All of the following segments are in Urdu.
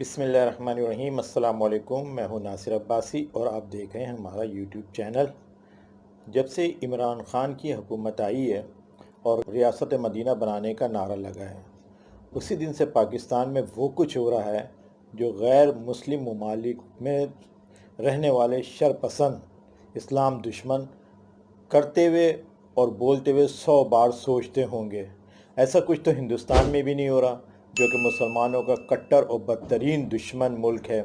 بسم اللہ الرحمن الرحیم۔ السلام علیکم، میں ہوں ناصر عباسی اور آپ دیکھ رہے ہیں ہمارا یوٹیوب چینل۔ جب سے عمران خان کی حکومت آئی ہے اور ریاست مدینہ بنانے کا نعرہ لگا ہے، اسی دن سے پاکستان میں وہ کچھ ہو رہا ہے جو غیر مسلم ممالک میں رہنے والے شرپسند اسلام دشمن کرتے ہوئے اور بولتے ہوئے 100 بار سوچتے ہوں گے۔ ایسا کچھ تو ہندوستان میں بھی نہیں ہو رہا، جو کہ مسلمانوں کا کٹر اور بدترین دشمن ملک ہے،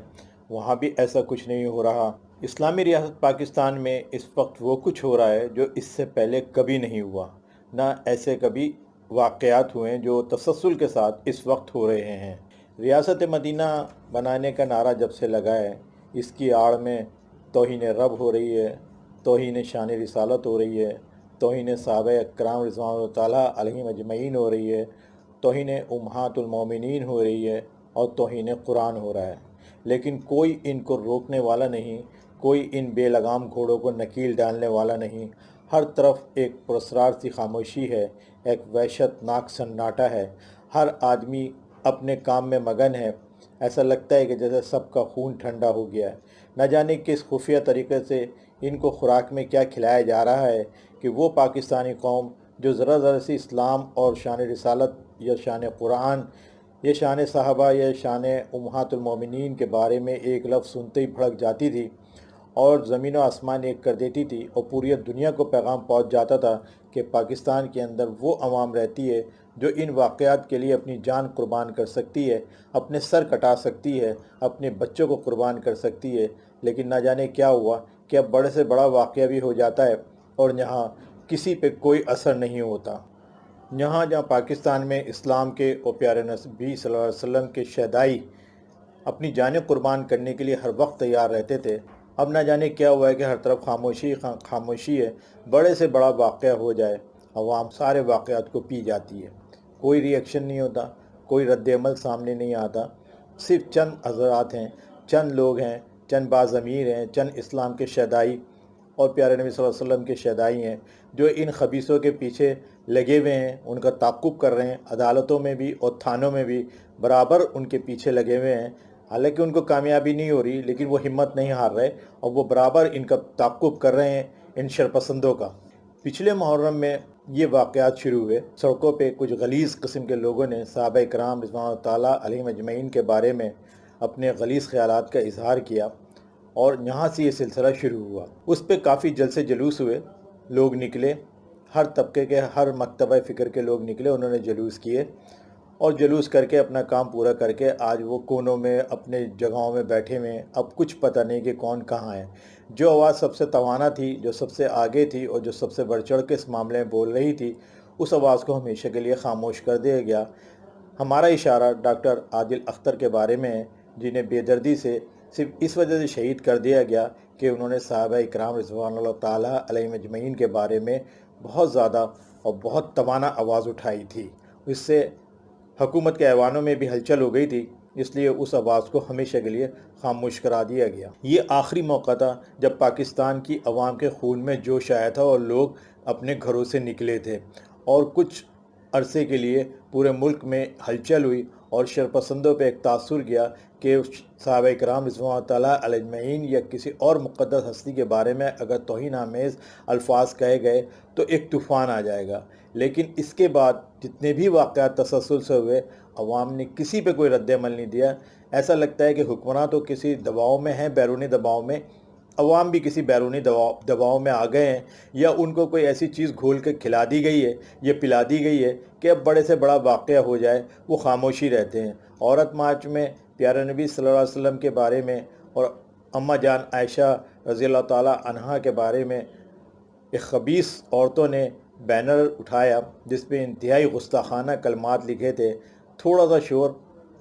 وہاں بھی ایسا کچھ نہیں ہو رہا۔ اسلامی ریاست پاکستان میں اس وقت وہ کچھ ہو رہا ہے جو اس سے پہلے کبھی نہیں ہوا، نہ ایسے کبھی واقعات ہوئے ہیں جو تسلسل کے ساتھ اس وقت ہو رہے ہیں۔ ریاست مدینہ بنانے کا نعرہ جب سے لگا ہے، اس کی آڑ میں توہین رب ہو رہی ہے، توہین شان رسالت ہو رہی ہے، توہین صحابہ اکرام رضوان اللہ تعالیٰ علیہم اجمعین ہو رہی ہے، توہین امہات المومنین ہو رہی ہے اور توہین قرآن ہو رہا ہے۔ لیکن کوئی ان کو روکنے والا نہیں، کوئی ان بے لگام گھوڑوں کو نکیل ڈالنے والا نہیں۔ ہر طرف ایک پراسرار سی خاموشی ہے، ایک وحشت ناک سناٹا ہے، ہر آدمی اپنے کام میں مگن ہے۔ ایسا لگتا ہے کہ جیسے سب کا خون ٹھنڈا ہو گیا ہے۔ نہ جانے کس خفیہ طریقے سے ان کو خوراک میں کیا کھلایا جا رہا ہے کہ وہ پاکستانی قوم جو ذرا ذرا سی اسلام اور شان رسالت یا شان قرآن یا شان صحابہ یا شان امہات المومنین کے بارے میں ایک لفظ سنتے ہی بھڑک جاتی تھی اور زمین و آسمان ایک کر دیتی تھی، اور پوری دنیا کو پیغام پہنچ جاتا تھا کہ پاکستان کے اندر وہ عوام رہتی ہے جو ان واقعات کے لیے اپنی جان قربان کر سکتی ہے، اپنے سر کٹا سکتی ہے، اپنے بچوں کو قربان کر سکتی ہے۔ لیکن نہ جانے کیا ہوا کہ اب بڑے سے بڑا واقعہ بھی ہو جاتا ہے اور یہاں کسی پہ کوئی اثر نہیں ہوتا۔ جہاں پاکستان میں اسلام کے اور پیارے نبی صلی اللہ علیہ وسلم کے شہدائی اپنی جانیں قربان کرنے کے لیے ہر وقت تیار رہتے تھے، اب نہ جانے کیا ہوا ہے کہ ہر طرف خاموشی خاموشی ہے۔ بڑے سے بڑا واقعہ ہو جائے، عوام سارے واقعات کو پی جاتی ہے، کوئی ری ایکشن نہیں ہوتا، کوئی رد عمل سامنے نہیں آتا۔ صرف چند حضرات ہیں، چند لوگ ہیں، چند باضمیر ہیں، چند اسلام کے شہدائی اور پیارے نبی صلی اللہ علیہ وسلم کے شہدائی ہیں جو ان خبیثوں کے پیچھے لگے ہوئے ہیں، ان کا تعاقب کر رہے ہیں، عدالتوں میں بھی اور تھانوں میں بھی برابر ان کے پیچھے لگے ہوئے ہیں۔ حالانکہ ان کو کامیابی نہیں ہو رہی، لیکن وہ ہمت نہیں ہار رہے اور وہ برابر ان کا تعاقب کر رہے ہیں ان شرپسندوں کا۔ پچھلے محرم میں یہ واقعات شروع ہوئے۔ سڑکوں پہ کچھ غلیظ قسم کے لوگوں نے صحابہ اکرام رضوان اللہ تعالیٰ علیہم اجمعین کے بارے میں اپنے غلیظ خیالات کا اظہار کیا اور یہاں سے یہ سلسلہ شروع ہوا۔ اس پہ کافی جلسے جلوس ہوئے، لوگ نکلے، ہر طبقے کے، ہر مکتبہ فکر کے لوگ نکلے، انہوں نے جلوس کیے اور جلوس کر کے اپنا کام پورا کر کے آج وہ کونوں میں اپنے جگہوں میں بیٹھے ہوئے ہیں۔ اب کچھ پتہ نہیں کہ کون کہاں ہے۔ جو آواز سب سے توانا تھی، جو سب سے آگے تھی اور جو سب سے بڑھ چڑھ کے اس معاملے میں بول رہی تھی، اس آواز کو ہمیشہ کے لیے خاموش کر دیا گیا۔ ہمارا اشارہ ڈاکٹر عادل اختر کے بارے میں ہے، جنہیں بے دردی سے صرف اس وجہ سے شہید کر دیا گیا کہ انہوں نے صحابہ اکرام رضوان اللہ تعالیٰ علیہم اجمعین کے بارے میں بہت زیادہ اور بہت توانا آواز اٹھائی تھی۔ اس سے حکومت کے ایوانوں میں بھی ہلچل ہو گئی تھی، اس لیے اس آواز کو ہمیشہ کے لیے خاموش کرا دیا گیا۔ یہ آخری موقع تھا جب پاکستان کی عوام کے خون میں جوش آیا تھا اور لوگ اپنے گھروں سے نکلے تھے، اور کچھ عرصے کے لیے پورے ملک میں ہلچل ہوئی اور شرپسندوں پہ ایک تاثر گیا کہ صحابہ اکرام رضوان اللہ تعالیٰ علیہ اجمعین یا کسی اور مقدس ہستی کے بارے میں اگر توہین آمیز الفاظ کہے گئے تو ایک طوفان آ جائے گا۔ لیکن اس کے بعد جتنے بھی واقعات تسلسل سے ہوئے، عوام نے کسی پہ کوئی رد عمل نہیں دیا۔ ایسا لگتا ہے کہ حکمراں تو کسی دباؤ میں ہیں، بیرونی دباؤ میں، عوام بھی کسی بیرونی دباؤ میں آ گئے ہیں، یا ان کو کوئی ایسی چیز گھول کے کھلا دی گئی ہے یا پلا دی گئی ہے کہ اب بڑے سے بڑا واقعہ ہو جائے وہ خاموشی رہتے ہیں۔ عورت مارچ میں پیارے نبی صلی اللہ علیہ وسلم کے بارے میں اور اماں جان عائشہ رضی اللہ تعالیٰ عنہا کے بارے میں ایک خبیث عورتوں نے بینر اٹھایا جس پہ انتہائی گستاخانہ کلمات لکھے تھے۔ تھوڑا سا شور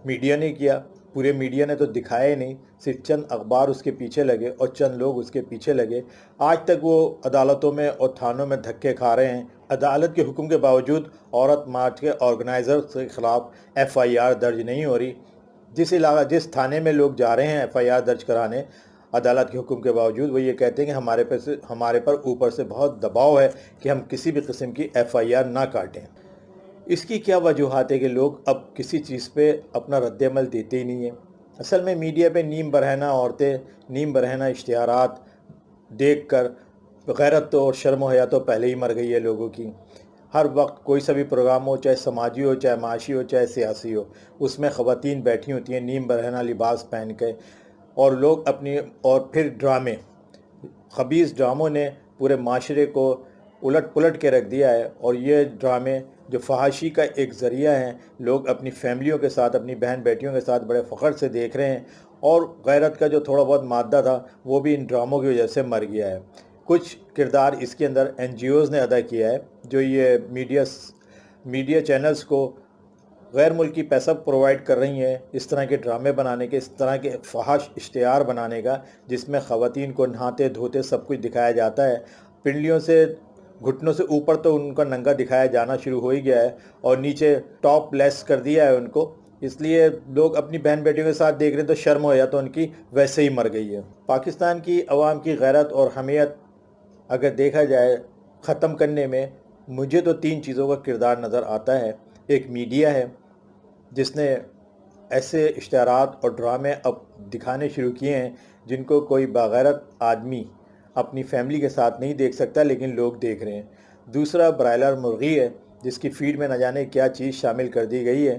میڈیا نے کیا، پورے میڈیا نے تو دکھایا ہی نہیں، صرف چند اخبار اس کے پیچھے لگے اور چند لوگ اس کے پیچھے لگے۔ آج تک وہ عدالتوں میں اور تھانوں میں دھکے کھا رہے ہیں۔ عدالت کے حکم کے باوجود عورت مارچ کے آرگنائزر کے خلاف ایف آئی آر درج نہیں ہو رہی۔ جس تھانے میں لوگ جا رہے ہیں ایف آئی آر درج کرانے عدالت کے حکم کے باوجود، وہ یہ کہتے ہیں کہ ہمارے پر اوپر سے بہت دباؤ ہے کہ ہم کسی بھی قسم کی ایف آئی آر نہ کاٹیں۔ اس کی کیا وجوہات ہے کہ لوگ اب کسی چیز پہ اپنا رد عمل دیتے ہی نہیں ہیں؟ اصل میں میڈیا پہ نیم برہنہ عورتیں، نیم برہنہ اشتہارات دیکھ کر غیرت تو اور شرم و حیا تو پہلے ہی مر گئی ہے لوگوں کی۔ ہر وقت کوئی سا بھی پروگرام ہو، چاہے سماجی ہو، چاہے معاشی ہو، چاہے سیاسی ہو، اس میں خواتین بیٹھی ہوتی ہیں نیم برہنہ لباس پہن کے، اور لوگ اپنی، اور پھر ڈرامے، خبیث ڈراموں نے پورے معاشرے کو الٹ پلٹ کے رکھ دیا ہے، اور یہ ڈرامے جو فحاشی کا ایک ذریعہ ہیں، لوگ اپنی فیملیوں کے ساتھ، اپنی بہن بیٹیوں کے ساتھ بڑے فخر سے دیکھ رہے ہیں، اور غیرت کا جو تھوڑا بہت مادہ تھا وہ بھی ان ڈراموں کی وجہ سے مر گیا ہے۔ کچھ کردار اس کے اندر این جی اوز نے ادا کیا ہے، جو یہ میڈیا چینلز کو غیر ملکی پیسہ پرووائڈ کر رہی ہیں اس طرح کے ڈرامے بنانے کے، اس طرح کے فحش اشتہار بنانے کا، جس میں خواتین کو نہاتے دھوتے سب کچھ دکھایا جاتا ہے۔ پنڈلیوں سے، گھٹنوں سے اوپر تو ان کا ننگا دکھایا جانا شروع ہو ہی گیا ہے، اور نیچے ٹاپ لیس کر دیا ہے ان کو، اس لیے لوگ اپنی بہن بیٹیوں کے ساتھ دیکھ رہے ہیں تو شرم ہو یا تو ان کی ویسے ہی مر گئی ہے۔ پاکستان کی عوام کی غیرت اور حمیت اگر دیکھا جائے ختم کرنے میں، مجھے تو 3 چیزوں کا کردار نظر آتا ہے۔ ایک میڈیا ہے، جس نے ایسے اشتہارات اور ڈرامے اب دکھانے شروع کیے ہیں جن کو کوئی باغیرت آدمی اپنی فیملی کے ساتھ نہیں دیکھ سکتا، لیکن لوگ دیکھ رہے ہیں۔ دوسرا برائلر مرغی ہے، جس کی فیڈ میں نہ جانے کیا چیز شامل کر دی گئی ہے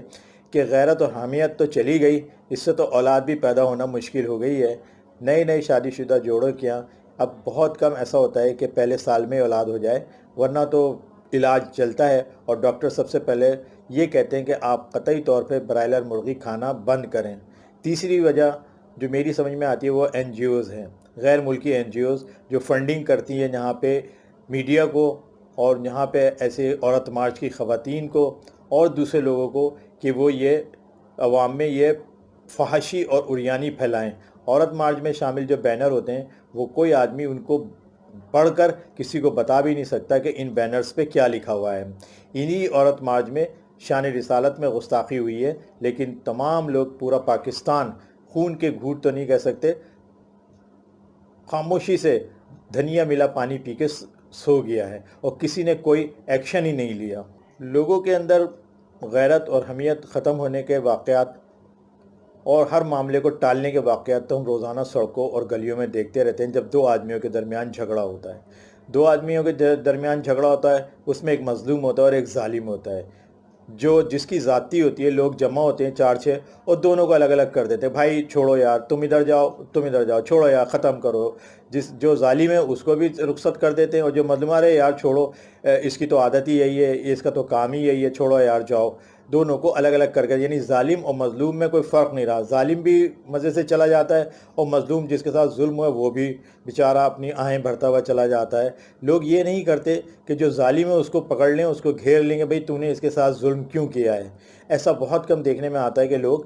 کہ غیرت اور حامیت تو چلی گئی، اس سے تو اولاد بھی پیدا ہونا مشکل ہو گئی ہے۔ نئے شادی شدہ جوڑوں کے یہاں اب بہت کم ایسا ہوتا ہے کہ پہلے سال میں اولاد ہو جائے، ورنہ تو علاج چلتا ہے، اور ڈاکٹر سب سے پہلے یہ کہتے ہیں کہ آپ قطعی طور پہ برائلر مرغی کھانا بند کریں۔ تیسری وجہ جو میری سمجھ میں آتی ہے وہ این جی اوز ہیں، غیر ملکی این جی اوز جو فنڈنگ کرتی ہیں یہاں پہ میڈیا کو، اور یہاں پہ ایسے عورت مارچ کی خواتین کو اور دوسرے لوگوں کو، کہ وہ یہ عوام میں یہ فحاشی اور عریانی پھیلائیں۔ عورت مارچ میں شامل جو بینر ہوتے ہیں، وہ کوئی آدمی ان کو پڑھ کر کسی کو بتا بھی نہیں سکتا کہ ان بینرز پہ کیا لکھا ہوا ہے۔ انہی عورت مارچ میں شان رسالت میں گستاخی ہوئی ہے، لیکن تمام لوگ، پورا پاکستان خون کے گھوٹ تو نہیں کہہ سکتے، خاموشی سے دھنیا ملا پانی پی کے سو گیا ہے، اور کسی نے کوئی ایکشن ہی نہیں لیا۔ لوگوں کے اندر غیرت اور حمیت ختم ہونے کے واقعات اور ہر معاملے کو ٹالنے کے واقعات تو ہم روزانہ سڑکوں اور گلیوں میں دیکھتے رہتے ہیں۔ جب 2 آدمیوں کے درمیان جھگڑا ہوتا ہے، 2 آدمیوں کے درمیان جھگڑا ہوتا ہے، اس میں ایک مظلوم ہوتا ہے اور ایک ظالم ہوتا ہے، جس کی ذاتی ہوتی ہے، لوگ جمع ہوتے ہیں 4-6 اور دونوں کو الگ الگ کر دیتے ہیں، بھائی چھوڑو یار، تم ادھر جاؤ، تم ادھر جاؤ، چھوڑو یار، ختم کرو۔ جو ظالم ہے اس کو بھی رخصت کر دیتے ہیں، اور جو مظلوم ہے یار چھوڑو، اس کی تو عادت ہی یہی ہے، اس کا تو کام ہی یہی ہے، چھوڑو یار جاؤ۔ دونوں کو الگ الگ کر کے، یعنی ظالم اور مظلوم میں کوئی فرق نہیں رہا، ظالم بھی مزے سے چلا جاتا ہے، اور مظلوم جس کے ساتھ ظلم ہوا وہ بھی بیچارہ اپنی آہیں بھرتا ہوا چلا جاتا ہے۔ لوگ یہ نہیں کرتے کہ جو ظالم ہے اس کو پکڑ لیں، اس کو گھیر لیں گے، بھئی تو نے اس کے ساتھ ظلم کیوں کیا ہے۔ ایسا بہت کم دیکھنے میں آتا ہے کہ لوگ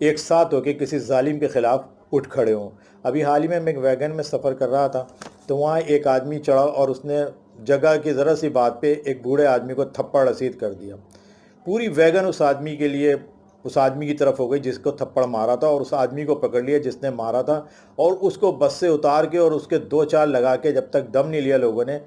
ایک ساتھ ہو کے کسی ظالم کے خلاف اٹھ کھڑے ہوں۔ ابھی حال ہی میں ایک ویگن میں سفر کر رہا تھا، تو وہاں ایک آدمی چڑھا اور اس نے جگہ کی ذرا سی بات پہ ایک بوڑھے آدمی کو تھپڑ رسید کر دیا۔ پوری ویگن اس آدمی کے لیے، اس آدمی کی طرف ہو گئی جس کو تھپڑ مارا تھا، اور اس آدمی کو پکڑ لیا جس نے مارا تھا، اور اس کو بس سے اتار کے اور اس کے 2-4 لگا کے جب تک دم نہیں لیا لوگوں نے،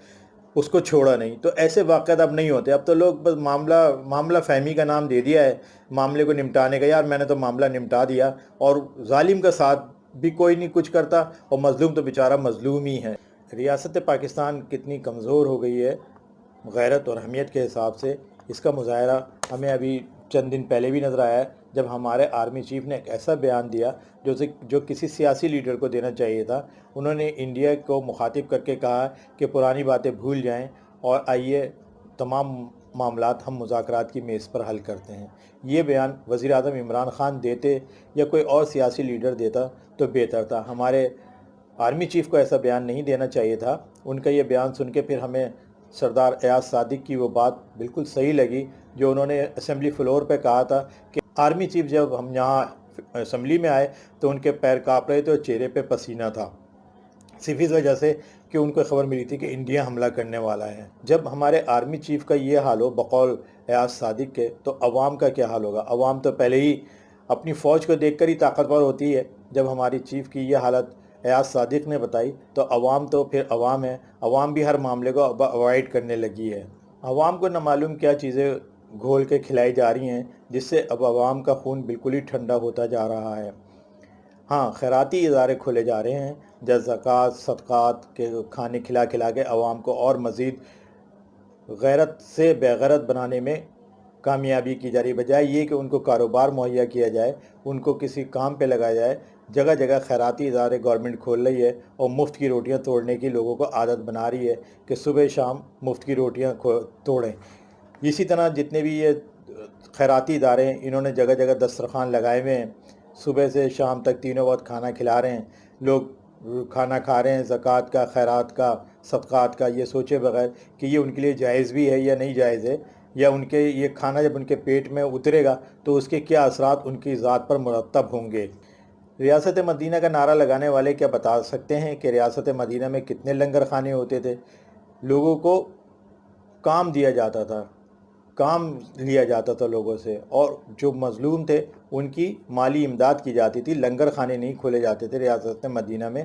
اس کو چھوڑا نہیں۔ تو ایسے واقعات اب نہیں ہوتے، اب تو لوگ بس معاملہ فہمی کا نام دے دیا ہے معاملے کو نمٹانے کا، یار میں نے تو معاملہ نمٹا دیا، اور ظالم کا ساتھ بھی کوئی نہیں کچھ کرتا، اور مظلوم تو بیچارہ مظلوم ہی ہے۔ ریاست پاکستان کتنی کمزور ہو گئی ہے غیرت اور حمیت کے حساب سے، اس کا مظاہرہ ہمیں ابھی چند دن پہلے بھی نظر آیا ہے، جب ہمارے آرمی چیف نے ایک ایسا بیان دیا جو کسی سیاسی لیڈر کو دینا چاہیے تھا۔ انہوں نے انڈیا کو مخاطب کر کے کہا کہ پرانی باتیں بھول جائیں، اور آئیے تمام معاملات ہم مذاکرات کی میز پر حل کرتے ہیں۔ یہ بیان وزیر اعظم عمران خان دیتے یا کوئی اور سیاسی لیڈر دیتا تو بہتر تھا۔ ہمارے آرمی چیف کو ایسا بیان نہیں دینا چاہیے تھا۔ ان کا یہ بیان سن کے پھر ہمیں سردار ایاز صادق کی وہ بات بالکل صحیح لگی، جو انہوں نے اسمبلی فلور پہ کہا تھا کہ آرمی چیف جب ہم یہاں اسمبلی میں آئے تو ان کے پیر کانپ رہے تھے اور چہرے پہ پسینہ تھا، صرف اس وجہ سے کہ ان کو خبر ملی تھی کہ انڈیا حملہ کرنے والا ہے۔ جب ہمارے آرمی چیف کا یہ حال ہو بقول ایاز صادق کے، تو عوام کا کیا حال ہوگا؟ عوام تو پہلے ہی اپنی فوج کو دیکھ کر ہی طاقتور ہوتی ہے۔ جب ہماری چیف کی یہ حالت ایاز صادق نے بتائی تو عوام تو پھر عوام ہے، عوام بھی ہر معاملے کو اب اوائڈ کرنے لگی ہے۔ عوام کو نہ معلوم کیا چیزیں گھول کے کھلائی جا رہی ہیں، جس سے اب عوام کا خون بالکل ہی ٹھنڈا ہوتا جا رہا ہے۔ ہاں، خیراتی ادارے کھولے جا رہے ہیں، جیسے زکوٰۃ، صدقات کے کھانے کھلا کھلا کے عوام کو اور مزید غیرت سے بے غیرت بنانے میں کامیابی کی جا رہی ہے، بجائے یہ کہ ان کو کاروبار مہیا کیا جائے، ان کو کسی کام پہ لگایا جائے۔ جگہ جگہ خیراتی ادارے گورنمنٹ کھول رہی ہے اور مفت کی روٹیاں توڑنے کی لوگوں کو عادت بنا رہی ہے کہ صبح شام مفت کی روٹیاں توڑیں۔ اسی طرح جتنے بھی یہ خیراتی ادارے ہیں، انہوں نے جگہ جگہ دسترخوان لگائے ہوئے ہیں، صبح سے شام تک تینوں وقت کھانا کھلا رہے ہیں، لوگ کھانا کھا رہے ہیں زکوٰۃ کا، خیرات کا، صدقات کا، یہ سوچے بغیر کہ یہ ان کے لیے جائز بھی ہے یا نہیں جائز ہے، یا ان کے یہ کھانا جب ان کے پیٹ میں اترے گا تو اس کے کیا اثرات ان کی ذات پر مرتب ہوں گے۔ ریاست مدینہ کا نعرہ لگانے والے کیا بتا سکتے ہیں کہ ریاست مدینہ میں کتنے لنگر خانے ہوتے تھے؟ لوگوں کو کام دیا جاتا تھا، کام لیا جاتا تھا لوگوں سے، اور جو مظلوم تھے ان کی مالی امداد کی جاتی تھی۔ لنگر خانے نہیں کھولے جاتے تھے ریاست مدینہ میں،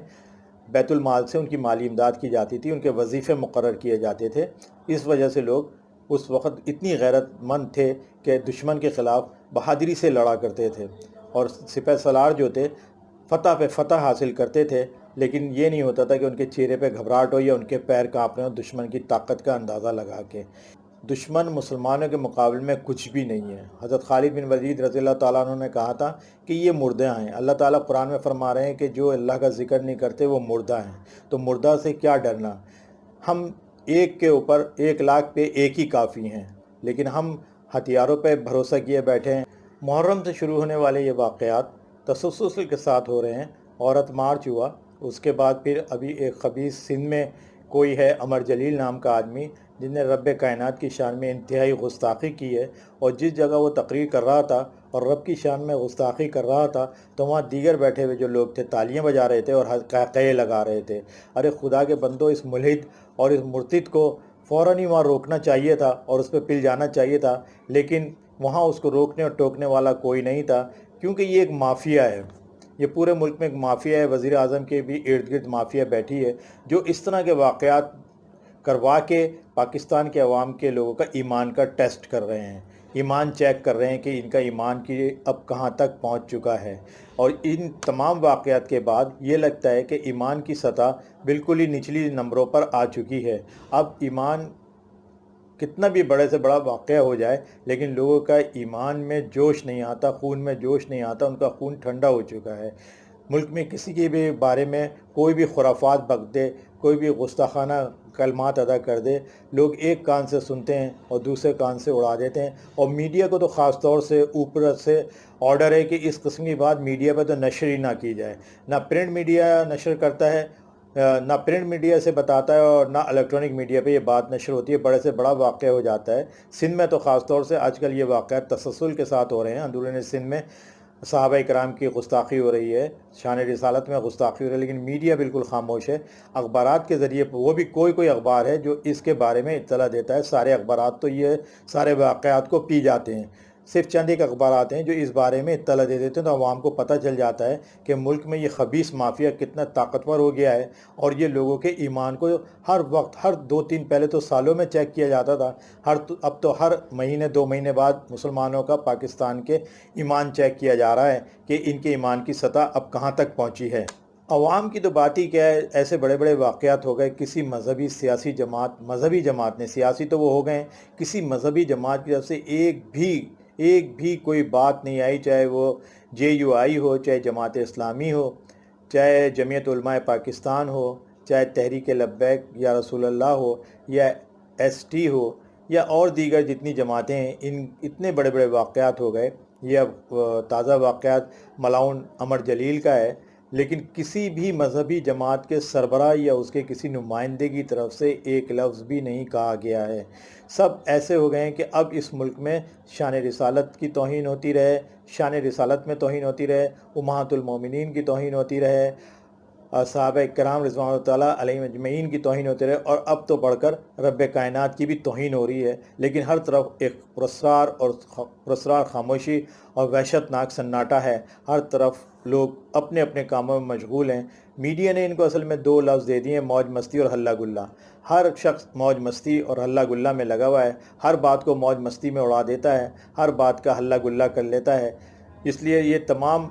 بیت المال سے ان کی مالی امداد کی جاتی تھی، ان کے وظیفے مقرر کیے جاتے تھے۔ اس وجہ سے لوگ اس وقت اتنی غیرت مند تھے کہ دشمن کے خلاف بہادری سے لڑا کرتے تھے، اور سپہ سالار جو تھے فتح پہ فتح حاصل کرتے تھے، لیکن یہ نہیں ہوتا تھا کہ ان کے چہرے پہ گھبراہٹ ہو یا ان کے پیر کانپ رہے ہوں دشمن کی طاقت کا اندازہ لگا کے۔ دشمن مسلمانوں کے مقابلے میں کچھ بھی نہیں ہے۔ حضرت خالد بن ولید رضی اللہ تعالیٰ عنہ نے کہا تھا کہ یہ مردہ ہیں۔ اللہ تعالیٰ قرآن میں فرما رہے ہیں کہ جو اللہ کا ذکر نہیں کرتے وہ مردہ ہیں، تو مردہ سے کیا ڈرنا۔ ہم ایک کے اوپر 1,00,000 پہ ایک ہی کافی ہیں، لیکن ہم ہتھیاروں پہ بھروسہ کیے بیٹھے ہیں۔ محرم سے شروع ہونے والے یہ واقعات تسلسل کے ساتھ ہو رہے ہیں۔ عورت مارچ ہوا، اس کے بعد پھر ابھی ایک خبیث سندھ میں کوئی ہے عمر جلیل نام کا آدمی، جس نے رب کائنات کی شان میں انتہائی گستاخی کی ہے، اور جس جگہ وہ تقریر کر رہا تھا اور رب کی شان میں گستاخی کر رہا تھا تو وہاں دیگر بیٹھے ہوئے جو لوگ تھے تالیاں بجا رہے تھے اور قہقہے لگا رہے تھے۔ ارے خدا کے بندو، اس ملحد اور اس مرتد کو فوراً ہی وہاں روکنا چاہیے تھا اور اس پہ پل جانا چاہیے تھا، لیکن وہاں اس کو روکنے اور ٹوکنے والا کوئی نہیں تھا، کیونکہ یہ ایک مافیا ہے۔ یہ پورے ملک میں ایک مافیا ہے، وزیر اعظم کے بھی ارد گرد مافیا بیٹھی ہے، جو اس طرح کے واقعات کروا کے پاکستان کے عوام کے لوگوں کا ایمان کا ٹیسٹ کر رہے ہیں، ایمان چیک کر رہے ہیں کہ ان کا ایمان کی اب کہاں تک پہنچ چکا ہے۔ اور ان تمام واقعات کے بعد یہ لگتا ہے کہ ایمان کی سطح بالکل ہی نچلی نمبروں پر آ چکی ہے۔ اب ایمان کتنا بھی بڑے سے بڑا واقعہ ہو جائے، لیکن لوگوں کا ایمان میں جوش نہیں آتا، خون میں جوش نہیں آتا، ان کا خون ٹھنڈا ہو چکا ہے۔ ملک میں کسی کے بھی بارے میں کوئی بھی خرافات بک دے، کوئی بھی گستاخانہ کلمات ادا کر دے، لوگ ایک کان سے سنتے ہیں اور دوسرے کان سے اڑا دیتے ہیں۔ اور میڈیا کو تو خاص طور سے اوپر سے آرڈر ہے کہ اس قسم کی بات میڈیا پہ تو نشر ہی نہ کی جائے۔ نہ پرنٹ میڈیا نشر کرتا ہے، نہ پرنٹ میڈیا سے بتاتا ہے، اور نہ الیکٹرانک میڈیا پہ یہ بات نشر ہوتی ہے، بڑے سے بڑا واقعہ ہو جاتا ہے۔ سندھ میں تو خاص طور سے آج کل یہ واقعات تسلسل کے ساتھ ہو رہے ہیں۔ اندرون سندھ میں صحابہ کرام کی گستاخی ہو رہی ہے، شان رسالت میں گستاخی ہو رہی ہے، لیکن میڈیا بالکل خاموش ہے۔ اخبارات کے ذریعے وہ بھی کوئی اخبار ہے جو اس کے بارے میں اطلاع دیتا ہے، سارے اخبارات تو یہ سارے واقعات کو پی جاتے ہیں۔ صرف چند ایک اخبارات ہیں جو اس بارے میں اطلاع دے دیتے ہیں، تو عوام کو پتہ چل جاتا ہے کہ ملک میں یہ خبیث مافیا کتنا طاقتور ہو گیا ہے، اور یہ لوگوں کے ایمان کو ہر وقت، ہر 2-3 پہلے تو سالوں میں چیک کیا جاتا تھا، اب تو ہر مہینے 2 مہینے بعد مسلمانوں کا پاکستان کے ایمان چیک کیا جا رہا ہے کہ ان کے ایمان کی سطح اب کہاں تک پہنچی ہے۔ عوام کی تو بات ہی کیا ہے، ایسے بڑے بڑے واقعات ہو گئے، کسی مذہبی جماعت نے، سیاسی تو وہ ہو گئے ہیں، کسی مذہبی جماعت کی طرف سے ایک بھی کوئی بات نہیں آئی، چاہے وہ JUI ہو، چاہے جماعت اسلامی ہو، چاہے جمعیت علماء پاکستان ہو، چاہے تحریک لبیک یا رسول اللہ ہو، یا ST ہو، یا اور دیگر جتنی جماعتیں ہیں۔ اتنے بڑے بڑے واقعات ہو گئے۔ یہ اب تازہ واقعات ملاؤن عمر جلیل کا ہے، لیکن کسی بھی مذہبی جماعت کے سربراہ یا اس کے کسی نمائندے کی طرف سے ایک لفظ بھی نہیں کہا گیا ہے۔ سب ایسے ہو گئے ہیں کہ اب اس ملک میں شان رسالت کی توہین ہوتی رہے، شان رسالت میں توہین ہوتی رہے، امہات المومنین کی توہین ہوتی رہے، صحابہ کرام رضوان اللہ تعالیٰ علیہم اجمعین کی توہین ہوتی رہے، اور اب تو بڑھ کر رب کائنات کی بھی توہین ہو رہی ہے۔ لیکن ہر طرف ایک پراسرار خاموشی اور وحشت ناک سناٹا ہے، ہر طرف لوگ اپنے اپنے کاموں میں مشغول ہیں۔ میڈیا نے ان کو اصل میں 2 لفظ دے دیے ہیں، موج مستی اور ہلہ گلہ۔ ہر شخص موج مستی اور ہلہ گلہ میں لگا ہوا ہے، ہر بات کو موج مستی میں اڑا دیتا ہے، ہر بات کا ہلہ گلہ کر لیتا ہے۔ اس لیے یہ تمام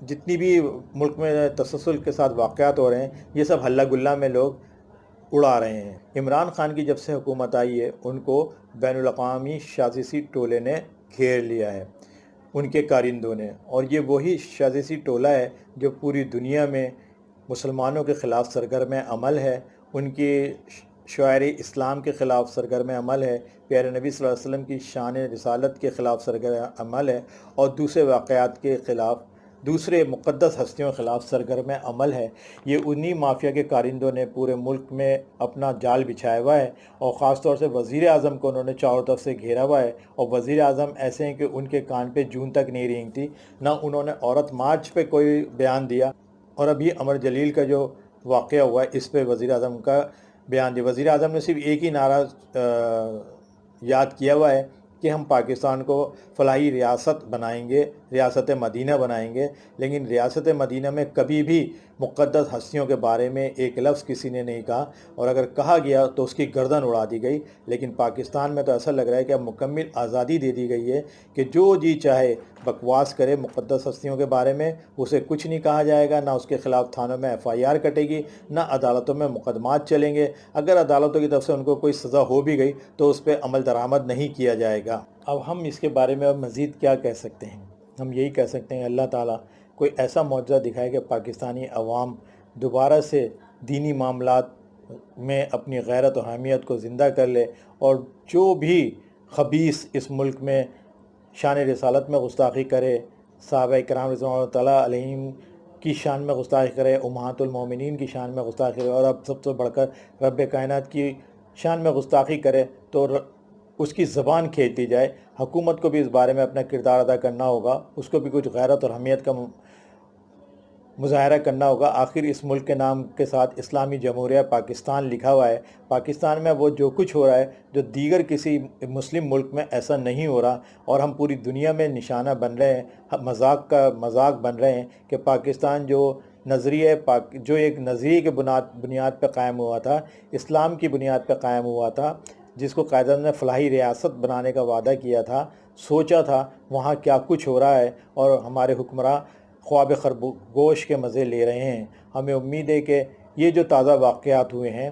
جتنی بھی ملک میں تسلسل کے ساتھ واقعات ہو رہے ہیں یہ سب ہلہ گلہ میں لوگ اڑا رہے ہیں۔ عمران خان کی جب سے حکومت آئی ہے ان کو بین الاقوامی شاذسی ٹولے نے گھیر لیا ہے، ان کے کارندوں نے، اور یہ وہی شاذسی ٹولہ ہے جو پوری دنیا میں مسلمانوں کے خلاف سرگرم عمل ہے، ان کی شعائر اسلام کے خلاف سرگرم عمل ہے، پیارے نبی صلی اللہ علیہ وسلم کی شان رسالت کے خلاف سرگرم عمل ہے، اور دوسرے واقعات کے خلاف، دوسرے مقدس ہستیوں کے خلاف سرگرم عمل ہے۔ یہ انہی مافیا کے کارندوں نے پورے ملک میں اپنا جال بچھایا ہوا ہے، اور خاص طور سے وزیر اعظم کو انہوں نے چاروں طرف سے گھیرا ہوا ہے، اور وزیر اعظم ایسے ہیں کہ ان کے کان پہ جون تک نہیں رینگتی، نہ انہوں نے عورت مارچ پہ کوئی بیان دیا، اور ابھی امر جلیل کا جو واقعہ ہوا ہے اس پہ وزیر اعظم کا بیان دیا۔ وزیر اعظم نے صرف ایک ہی نعرہ یاد کیا ہوا ہے کہ ہم پاکستان کو فلاحی ریاست بنائیں گے، ریاست مدینہ بنائیں گے، لیکن ریاست مدینہ میں کبھی بھی مقدس ہستیوں کے بارے میں ایک لفظ کسی نے نہیں کہا، اور اگر کہا گیا تو اس کی گردن اڑا دی گئی۔ لیکن پاکستان میں تو ایسا لگ رہا ہے کہ اب مکمل آزادی دے دی گئی ہے کہ جو جی چاہے بکواس کرے مقدس ہستیوں کے بارے میں، اسے کچھ نہیں کہا جائے گا، نہ اس کے خلاف تھانوں میں ایف آئی آر کٹے گی، نہ عدالتوں میں مقدمات چلیں گے۔ اگر عدالتوں کی طرف سے ان کو کوئی سزا ہو بھی گئی تو اس پہ عمل درآمد نہیں کیا جائے گا۔ اب ہم اس کے بارے میں اب مزید کیا کہہ سکتے ہیں؟ ہم یہی کہہ سکتے ہیں اللہ تعالیٰ کوئی ایسا معجزہ دکھائے کہ پاکستانی عوام دوبارہ سے دینی معاملات میں اپنی غیرت و حامیت کو زندہ کر لے، اور جو بھی خبیث اس ملک میں شان رسالت میں گستاخی کرے، صحابہ کرام رضوان اللہ تعالیٰ علیہم کی شان میں گستاخی کرے، امہات المومنین کی شان میں گستاخی کرے، اور اب سب سے بڑھ کر رب کائنات کی شان میں گستاخی کرے تو اس کی زبان کھینچ دی جائے۔ حکومت کو بھی اس بارے میں اپنا کردار ادا کرنا ہوگا، اس کو بھی کچھ غیرت اور حمیت کا مظاہرہ کرنا ہوگا۔ آخر اس ملک کے نام کے ساتھ اسلامی جمہوریہ پاکستان لکھا ہوا ہے۔ پاکستان میں وہ جو کچھ ہو رہا ہے جو دیگر کسی مسلم ملک میں ایسا نہیں ہو رہا، اور ہم پوری دنیا میں نشانہ بن رہے ہیں، مذاق بن رہے ہیں کہ پاکستان جو ایک نظریے کے بنیاد پہ قائم ہوا تھا، اسلام کی بنیاد پہ قائم ہوا تھا، جس کو قائد اعظم نے فلاحی ریاست بنانے کا وعدہ کیا تھا، سوچا تھا، وہاں کیا کچھ ہو رہا ہے، اور ہمارے حکمراں خواب خرگوش کے مزے لے رہے ہیں۔ ہمیں امید ہے کہ یہ جو تازہ واقعات ہوئے ہیں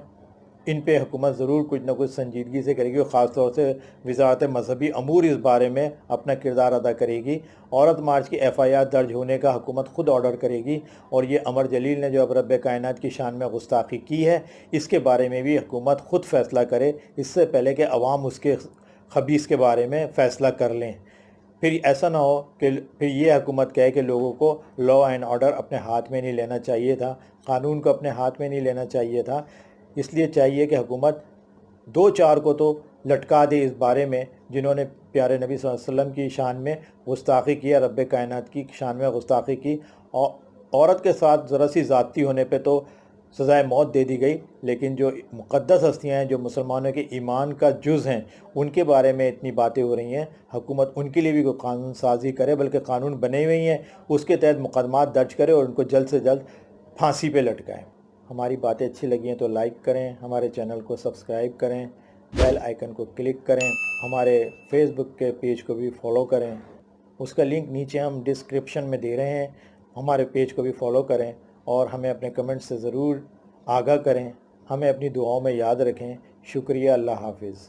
ان پہ حکومت ضرور کچھ نہ کچھ سنجیدگی سے کرے گی، اور خاص طور سے وزارت مذہبی امور اس بارے میں اپنا کردار ادا کرے گی۔ عورت مارچ کی ایف آئی آر درج ہونے کا حکومت خود آرڈر کرے گی، اور یہ امر جلیل نے جو اب رب کائنات کی شان میں گستاخی کی ہے اس کے بارے میں بھی حکومت خود فیصلہ کرے، اس سے پہلے کہ عوام اس کے خبیث کے بارے میں فیصلہ کر لیں۔ پھر ایسا نہ ہو کہ پھر یہ حکومت کہے کہ لوگوں کو لا اینڈ آرڈر اپنے ہاتھ میں نہیں لینا چاہیے تھا، قانون کو اپنے ہاتھ میں نہیں لینا چاہیے تھا۔ اس لیے چاہیے کہ حکومت دو چار کو تو لٹکا دے اس بارے میں جنہوں نے پیارے نبی صلی اللہ علیہ وسلم کی شان میں گستاخی کی، رب کائنات کی شان میں گستاخی کی، اور عورت کے ساتھ ذرا سی زیادتی ہونے پہ تو سزائے موت دے دی گئی، لیکن جو مقدس ہستیاں ہیں جو مسلمانوں کے ایمان کا جز ہیں ان کے بارے میں اتنی باتیں ہو رہی ہیں، حکومت ان کے لیے بھی کوئی قانون سازی کرے، بلکہ قانون بنے ہوئے ہیں اس کے تحت مقدمات درج کرے اور ان کو جلد سے جلد پھانسی پہ لٹکائے۔ ہماری باتیں اچھی لگی ہیں تو لائک کریں، ہمارے چینل کو سبسکرائب کریں، بیل آئیکن کو کلک کریں، ہمارے فیس بک کے پیج کو بھی فالو کریں، اس کا لنک نیچے ہم ڈسکرپشن میں دے رہے ہیں، ہمارے پیج کو بھی فالو کریں، اور ہمیں اپنے کمنٹ سے ضرور آگاہ کریں، ہمیں اپنی دعاؤں میں یاد رکھیں۔ شکریہ، اللہ حافظ۔